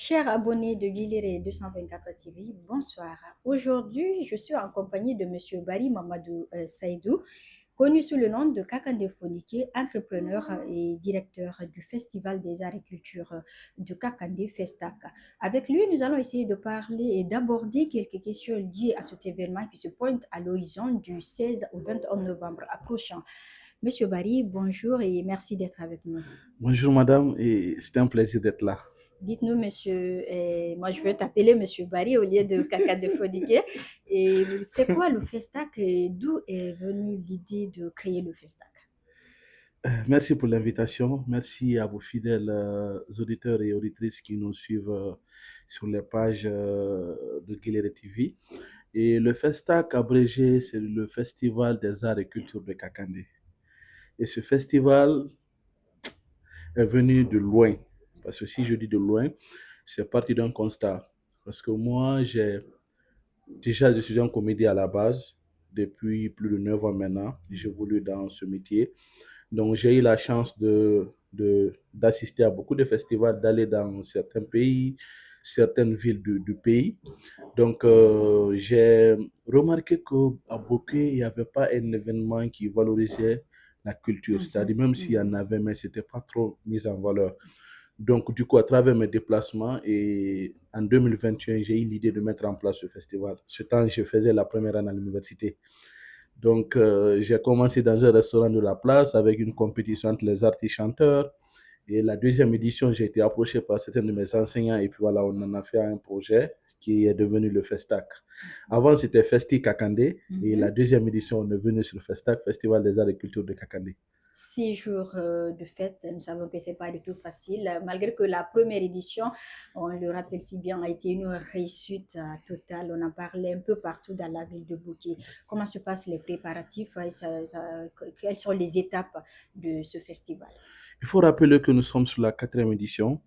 Chers abonnés de Guilheré 224 TV, bonsoir. Aujourd'hui, je suis en compagnie de Monsieur Bari Mamadou Saïdou, connu sous le nom de Kakande Fonike, entrepreneur et directeur du Festival des Arts et Culture du Kakande Festac. Avec lui, nous allons essayer de parler et d'aborder quelques questions liées à cet événement qui se pointe à l'horizon du 16 au 21 novembre approchant. Monsieur Bari, bonjour et merci d'être avec nous. Bonjour madame, et c'est un plaisir d'être là. Dites-nous, monsieur, moi je veux t'appeler monsieur Barry au lieu de Kaka de Fodike. Et c'est quoi le Festac et d'où est venue l'idée de créer le Festac? Merci pour l'invitation. Merci à vos fidèles auditeurs et auditrices qui nous suivent sur les pages de Guilheré TV. Et le Festac, abrégé, c'est le Festival des Arts et Cultures de Kakandé. Et ce festival est venu de loin. Parce que si je dis de loin, c'est parti d'un constat. Parce que moi, déjà, je suis un comédien à la base depuis plus de 9 ans maintenant. J'évolue dans ce métier. Donc, j'ai eu la chance d'assister à beaucoup de festivals, d'aller dans certains pays, certaines villes du pays. Donc, j'ai remarqué qu'à Bokeh, il n'y avait pas un événement qui valorisait la culture. C'est-à-dire, même s'il y en avait, mais ce n'était pas trop mis en valeur. Donc, du coup, à travers mes déplacements, et en 2021, j'ai eu l'idée de mettre en place ce festival. Ce temps, je faisais la première année à l'université. Donc, j'ai commencé dans un restaurant de la place avec une compétition entre les artistes chanteurs. Et la deuxième édition, j'ai été approché par certains de mes enseignants et puis voilà, on en a fait un projet qui est devenu le Festac. Avant, c'était Festi Kakandé et la deuxième édition, on est venu sur le Festac, Festival des Arts et Culture de Kakandé. 6 jours de fête, nous savons que c'est pas du tout facile, malgré que la première édition, on le rappelle si bien, a été une réussite totale. On en parlait un peu partout dans la ville de Bouquet. Comment se passent les préparatifs et quelles sont les étapes de ce festival? Il faut rappeler que nous sommes sur la quatrième édition.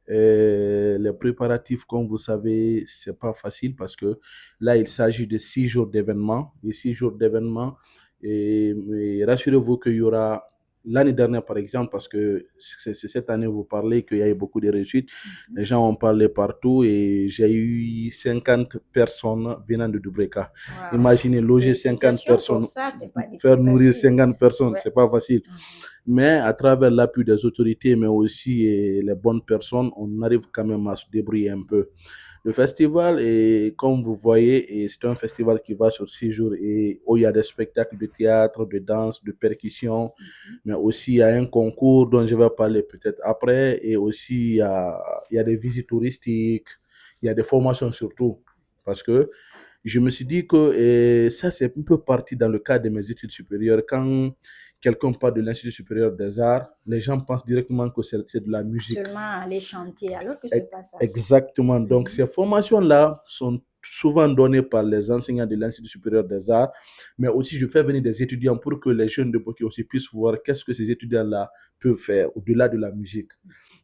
Et les préparatifs, comme vous savez, c'est pas facile parce que là, il s'agit de 6 jours d'événements. Et 6 jours d'événements, et rassurez-vous qu'il y aura l'année dernière, par exemple, parce que c'est cette année, vous parlez qu'il y a eu beaucoup de réussites. Les gens ont parlé partout et j'ai eu 50 personnes venant de Dubreka. Wow. Imaginez loger 50 personnes, Ça, c'est pas du faire tout nourrir facile. 50 personnes, Ouais. c'est pas facile. Mais à travers l'appui des autorités, mais aussi les bonnes personnes, on arrive quand même à se débrouiller un peu. Le festival, est, comme vous voyez, c'est un festival qui va sur 6 jours et où il y a des spectacles de théâtre, de danse, de percussion, mais aussi il y a un concours dont je vais parler peut-être après, et aussi il y a des visites touristiques, il y a des formations surtout, parce que je me suis dit que ça, c'est un peu parti dans le cadre de mes études supérieures. Quand quelqu'un parle de l'Institut supérieur des arts, les gens pensent directement que c'est de la musique. Seulement aller chanter, alors que c'est pas ça. Exactement. Donc, ces formations-là sont souvent données par les enseignants de l'Institut supérieur des arts, mais aussi je fais venir des étudiants pour que les jeunes de Boki aussi puissent voir qu'est-ce que ces étudiants-là peuvent faire au-delà de la musique.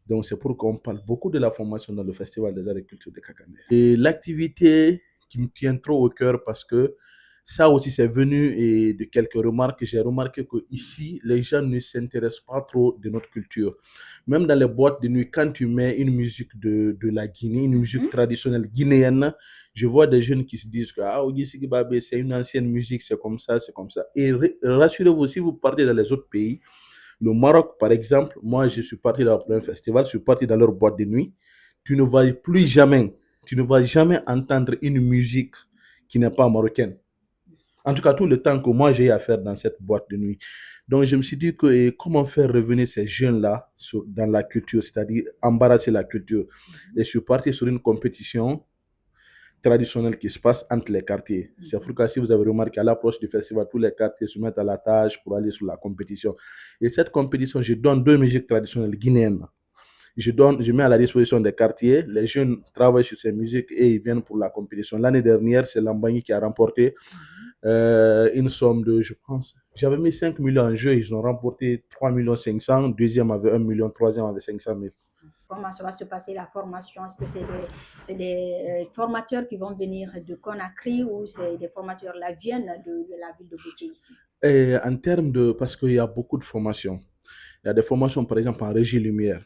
Donc, c'est pour qu'on parle beaucoup de la formation dans le Festival des Arts et Culture de Kakandé. Et l'activité qui me tient trop au cœur parce que ça aussi, c'est venu et de quelques remarques. J'ai remarqué qu'ici, les gens ne s'intéressent pas trop de notre culture. Même dans les boîtes de nuit, quand tu mets une musique de la Guinée, une musique traditionnelle guinéenne, je vois des jeunes qui se disent que ah, c'est une ancienne musique, c'est comme ça, c'est comme ça. Et rassurez-vous, si vous partez dans les autres pays, le Maroc, par exemple, moi, je suis parti dans un festival, je suis parti dans leur boîte de nuit. Tu ne vas jamais entendre une musique qui n'est pas marocaine. En tout cas, tout le temps que moi j'ai à faire dans cette boîte de nuit. Donc, je me suis dit que comment faire revenir ces jeunes-là dans la culture, c'est-à-dire embarrasser la culture. Et je suis parti sur une compétition traditionnelle qui se passe entre les quartiers. C'est pourquoi, si vous avez remarqué, à l'approche du festival, tous les quartiers se mettent à la tâche pour aller sur la compétition. Et cette compétition, je donne 2 musiques traditionnelles guinéennes. Je mets à la disposition des quartiers, les jeunes travaillent sur ces musiques et ils viennent pour la compétition. L'année dernière, c'est Lambagny qui a remporté une somme de, je pense, j'avais mis 5 millions en jeu, ils ont remporté 3 millions 500, deuxième avait 1 million, troisième avait 500 000. Comment ça va se passer la formation? Est-ce que c'est des formateurs qui vont venir de Conakry ou c'est des formateurs là viennent de la ville de Bouquet ici? Et en termes de, parce qu'il y a beaucoup de formations. Il y a des formations, par exemple, en régie lumière.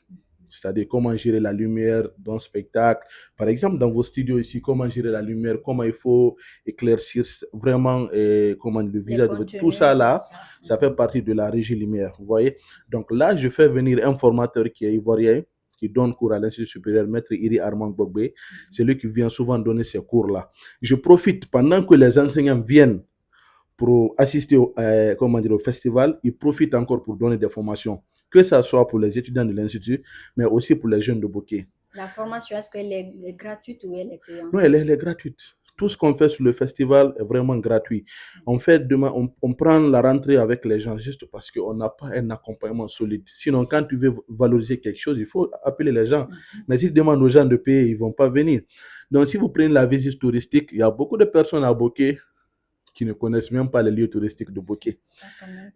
c'est-à-dire comment gérer la lumière dans le spectacle. Par exemple, dans vos studios ici, comment gérer la lumière, comment il faut éclaircir vraiment comment le Les visage de votre... Tout contenus ça et tout là, ça. ça fait partie de la régie lumière, vous voyez. Donc là, je fais venir un formateur qui est ivoirien, qui donne cours à l'Institut supérieur, Maître Iri Armand Gbogbe. C'est lui qui vient souvent donner ces cours-là. Je profite pendant que les enseignants viennent pour assister au festival, ils profitent encore pour donner des formations, que ce soit pour les étudiants de l'Institut, mais aussi pour les jeunes de Bokeh. La formation, est-ce qu'elle est gratuite ou elle est payante? Non, elle est gratuite. Tout ce qu'on fait sur le festival est vraiment gratuit. En fait, demain, on prend la rentrée avec les gens juste parce qu'on n'a pas un accompagnement solide. Sinon, quand tu veux valoriser quelque chose, il faut appeler les gens. Mais si tu demandes aux gens de payer, ils ne vont pas venir. Donc, si vous prenez la visite touristique, il y a beaucoup de personnes à Bokeh qui ne connaissent même pas les lieux touristiques de Bokeh.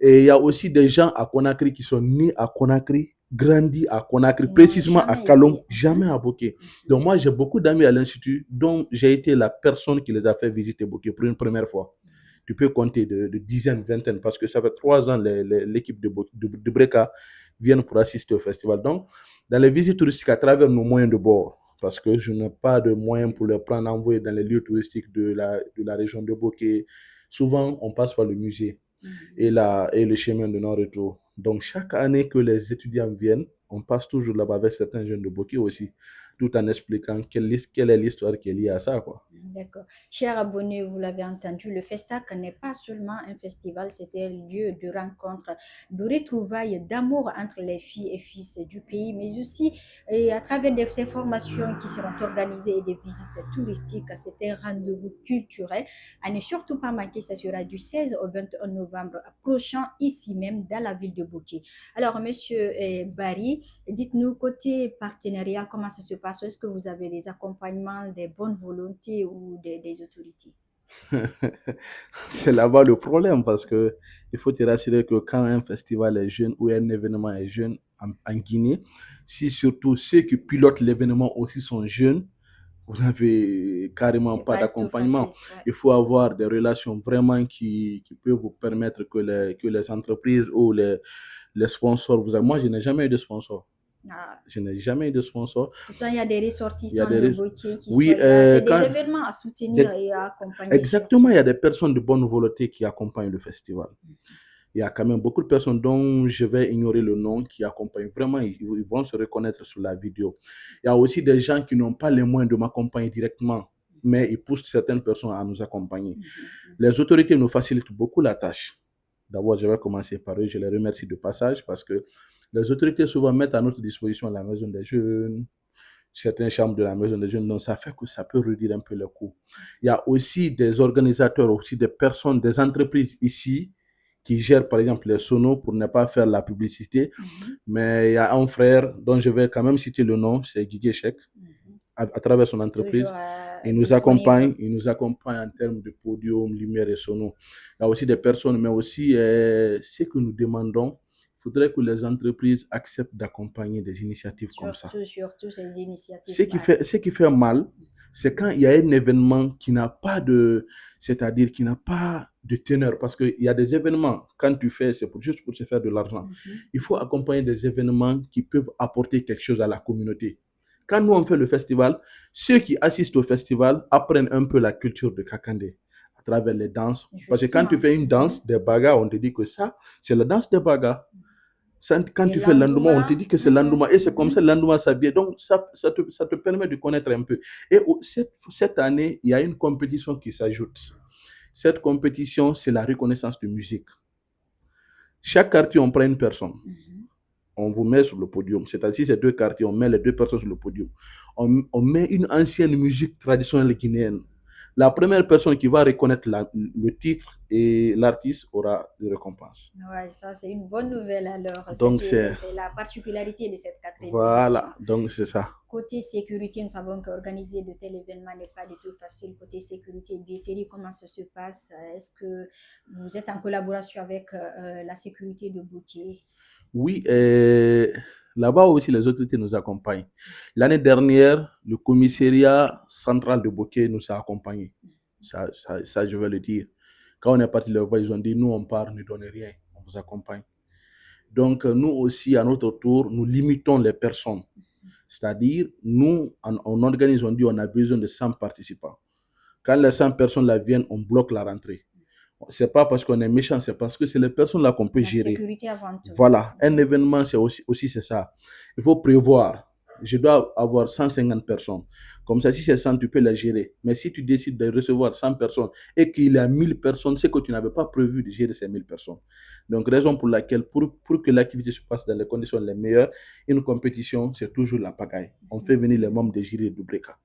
Et il y a aussi des gens à Conakry qui sont nés à Conakry, grandis à Conakry, précisément à Kalom, jamais à Bokeh. Donc moi, j'ai beaucoup d'amis à l'Institut dont j'ai été la personne qui les a fait visiter Bokeh pour une première fois. Tu peux compter de dizaines, vingtaines, parce que ça fait 3 ans l'équipe de Breka viennent pour assister au festival. Donc, dans les visites touristiques à travers nos moyens de bord, parce que je n'ai pas de moyens pour les prendre envoyer dans les lieux touristiques de la région de Bokeh. Souvent, on passe par le musée et le chemin de non-retour. Donc, chaque année que les étudiants viennent, on passe toujours là-bas avec certains jeunes de Bokeh aussi, tout en expliquant quelle est l'histoire qui est liée à ça, quoi. D'accord. Chers abonnés, vous l'avez entendu, le Festac n'est pas seulement un festival, c'était un lieu de rencontre, de retrouvailles, d'amour entre les filles et fils du pays, mais aussi à travers ces formations qui seront organisées et des visites touristiques, c'était un rendez-vous culturel. À ne surtout pas manquer, ça sera du 16 au 21 novembre prochain, ici même, dans la ville de Bokeh. Alors, monsieur Barry, dites-nous, côté partenariat, comment ça se passe? Est-ce que vous avez des accompagnements, des bonnes volontés ou des autorités? C'est là-bas le problème parce que il faut te rassurer que quand un festival est jeune ou un événement est jeune en Guinée, si surtout ceux qui pilotent l'événement aussi sont jeunes, vous n'avez carrément pas d'accompagnement. Ouais. Il faut avoir des relations vraiment qui peuvent vous permettre que les entreprises ou les sponsors vous... Moi, je n'ai jamais eu de sponsor. Ah. Je n'ai jamais eu de sponsor. Pourtant, il y a des ressortissants de Bokeh qui sont là. C'est des événements à soutenir et à accompagner. Exactement, surtout. Il y a des personnes de bonne volonté qui accompagnent le festival. Il y a quand même beaucoup de personnes dont je vais ignorer le nom qui accompagnent vraiment, ils vont se reconnaître sur la vidéo. Il y a aussi des gens qui n'ont pas les moyens de m'accompagner directement, mais ils poussent certaines personnes à nous accompagner. Les autorités nous facilitent beaucoup la tâche. D'abord, je vais commencer par eux, je les remercie de passage parce que les autorités souvent mettent à notre disposition la maison des jeunes, certaines chambres de la maison des jeunes, donc ça fait que ça peut réduire un peu le coût. Il y a aussi des organisateurs, aussi des personnes, des entreprises ici qui gèrent par exemple les sonos pour ne pas faire la publicité. Mais il y a un frère dont je vais quand même citer le nom, c'est Guigui Chek, à travers son entreprise. Il nous accompagne en termes de podium, lumière et sonos. Il y a aussi des personnes, mais aussi ce que nous demandons, il faudrait que les entreprises acceptent d'accompagner des initiatives comme ça. Surtout ces initiatives. Ce qui fait mal, c'est quand il y a un événement qui n'a pas de... C'est-à-dire qui n'a pas de teneur. Parce qu'il y a des événements, quand tu fais, c'est juste pour se faire de l'argent. Il faut accompagner des événements qui peuvent apporter quelque chose à la communauté. Quand nous, on fait le festival, ceux qui assistent au festival apprennent un peu la culture de Kakandé à travers les danses. Parce que quand tu fais une danse des Baga, on te dit que ça, c'est la danse des Baga. Quand tu fais l'Andouma, on te dit que c'est l'Andouma. Et c'est comme ça l'Andouma s'habille. Donc, ça te permet de connaître un peu. Et cette année, il y a une compétition qui s'ajoute. Cette compétition, c'est la reconnaissance de musique. Chaque quartier, on prend une personne. On vous met sur le podium. C'est-à-dire, si c'est 2 quartiers, on met les 2 personnes sur le podium. On met une ancienne musique traditionnelle guinéenne. La première personne qui va reconnaître le titre et l'artiste aura des récompenses. Ouais, ça c'est une bonne nouvelle alors. Donc c'est la particularité de cette 4e édition. Voilà, donc c'est ça. Côté sécurité, nous savons qu'organiser de tels événements n'est pas du tout facile. Côté sécurité, billetterie, comment ça se passe? Est-ce que vous êtes en collaboration avec la sécurité de Bokeh? Oui, là-bas aussi, les autorités nous accompagnent. L'année dernière, le commissariat central de Bokeh nous a accompagnés. Ça, je vais le dire. Quand on est parti leur voir, ils ont dit, nous, on part, ne donnez rien, on vous accompagne. Donc, nous aussi, à notre tour, nous limitons les personnes. C'est-à-dire, nous, on organise, on dit on a besoin de 100 participants. Quand les 100 personnes là viennent, on bloque la rentrée. C'est pas parce qu'on est méchant, c'est parce que c'est les personnes là qu'on peut La gérer. sécurité avant tout. Voilà, un événement, c'est aussi c'est ça. Il faut prévoir. Je dois avoir 150 personnes. Comme ça, si c'est 100, tu peux les gérer. Mais si tu décides de recevoir 100 personnes et qu'il y a 1000 personnes, c'est que tu n'avais pas prévu de gérer ces 1000 personnes. Donc, raison pour laquelle, pour que l'activité se passe dans les conditions les meilleures, une compétition, c'est toujours la pagaille. On fait venir les membres de jury de Breka.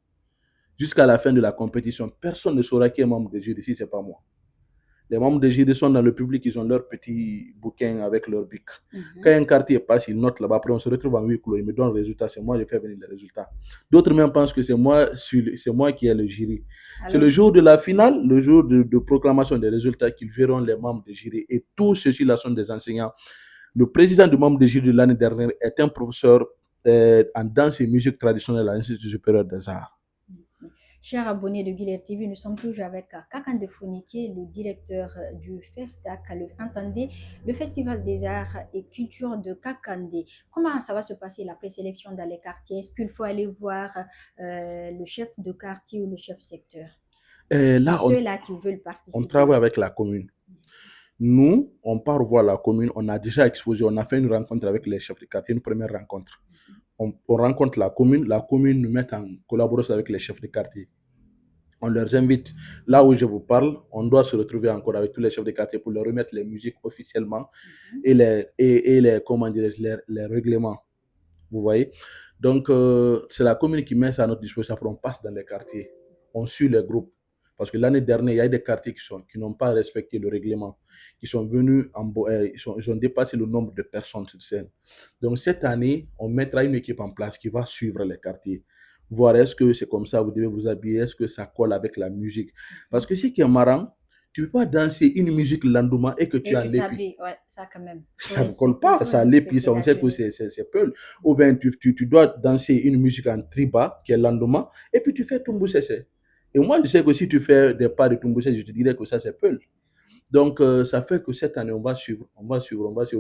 Jusqu'à la fin de la compétition, personne ne saura qui est membre de jury si ce n'est pas moi. Les membres de jury sont dans le public, ils ont leur petit bouquin avec leur bic. Quand un quartier passe, ils notent là-bas, après on se retrouve en huis clos, ils me donnent le résultat, c'est moi qui fais venir les résultats. D'autres même pensent que c'est moi qui ai le jury. C'est le jour de la finale, le jour de proclamation des résultats qu'ils verront les membres de jury. Et tous ceux-là sont des enseignants. Le président du membre de jury de l'année dernière est un professeur en danse et musique traditionnelle à l'Institut supérieur des arts. Chers abonnés de Guilherme TV, nous sommes toujours avec Kakande Fonike, le directeur du FESTAC, entendez, le Festival des Arts et Culture de Kakande. Comment ça va se passer la présélection dans les quartiers? Est-ce qu'il faut aller voir le chef de quartier ou le chef secteur? Ceux-là qui veulent participer. On travaille avec la commune. Nous, on part voir la commune, on a déjà exposé, on a fait une rencontre avec les chefs de quartier, une première rencontre. On rencontre la commune nous met en collaboration avec les chefs de quartier. On leur invite, là où je vous parle, on doit se retrouver encore avec tous les chefs de quartier pour leur remettre les musiques officiellement et les règlements. Vous voyez? Donc, c'est la commune qui met ça à notre disposition. Après, on passe dans les quartiers, on suit les groupes. Parce que l'année dernière, il y a des quartiers qui n'ont pas respecté le règlement, qui sont venus, ils ont dépassé le nombre de personnes sur scène. Donc, cette année, on mettra une équipe en place qui va suivre les quartiers. Voir est-ce que c'est comme ça, vous devez vous habiller, est-ce que ça colle avec la musique. Parce que ce qui est marrant, tu ne peux pas danser une musique landouma et que tu as l'épi. Ouais, ça quand même. Ça ne colle pas, ça l'épi, on sait que c'est peul. Ou bien tu dois danser une musique en triba, qui est landouma, et puis tu fais Tumbusese. Et moi, je sais que si tu fais des pas de Tumbusese, je te dirais que ça, c'est peul. Donc, ça fait que cette année, on va suivre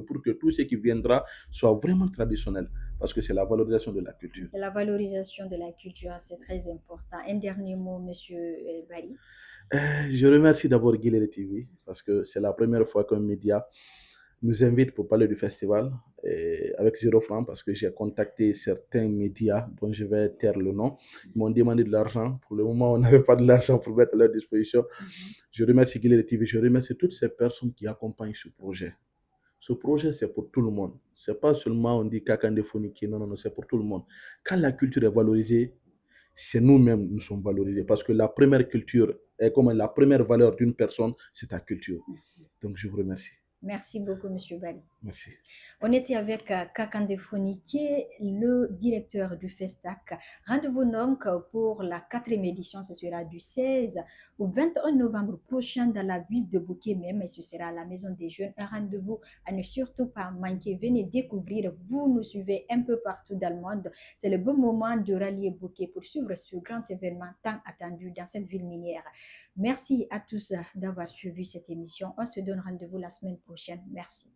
pour que tout ce qui viendra soit vraiment traditionnel. Parce que c'est la valorisation de la culture. La valorisation de la culture, c'est très important. Un dernier mot, Monsieur Bari. Je remercie d'abord Guilherme TV parce que c'est la première fois qu'un média nous invite pour parler du festival avec 0 francs parce que j'ai contacté certains médias dont je vais taire le nom. Ils m'ont demandé de l'argent. Pour le moment, on n'avait pas de l'argent pour mettre à leur disposition. Je remercie Guilherme TV. Je remercie toutes ces personnes qui accompagnent ce projet. Ce projet, c'est pour tout le monde. Ce n'est pas seulement on dit Kakande Fonike. Non, c'est pour tout le monde. Quand la culture est valorisée, c'est nous-mêmes nous sommes valorisés parce que la première culture est comme la première valeur d'une personne, c'est ta culture. Donc, je vous remercie. Merci beaucoup, M. Bali. Merci. On était avec Kakande Fonike, le directeur du FESTAC. Rendez-vous donc pour la 4e édition. Ce sera du 16 au 21 novembre prochain dans la ville de Bouquet même. Et ce sera à la Maison des Jeunes. Un rendez-vous à ne surtout pas manquer. Venez découvrir. Vous nous suivez un peu partout dans le monde. C'est le bon moment de rallier Bouquet pour suivre ce grand événement tant attendu dans cette ville minière. Merci à tous d'avoir suivi cette émission. On se donne rendez-vous la semaine prochaine. Merci.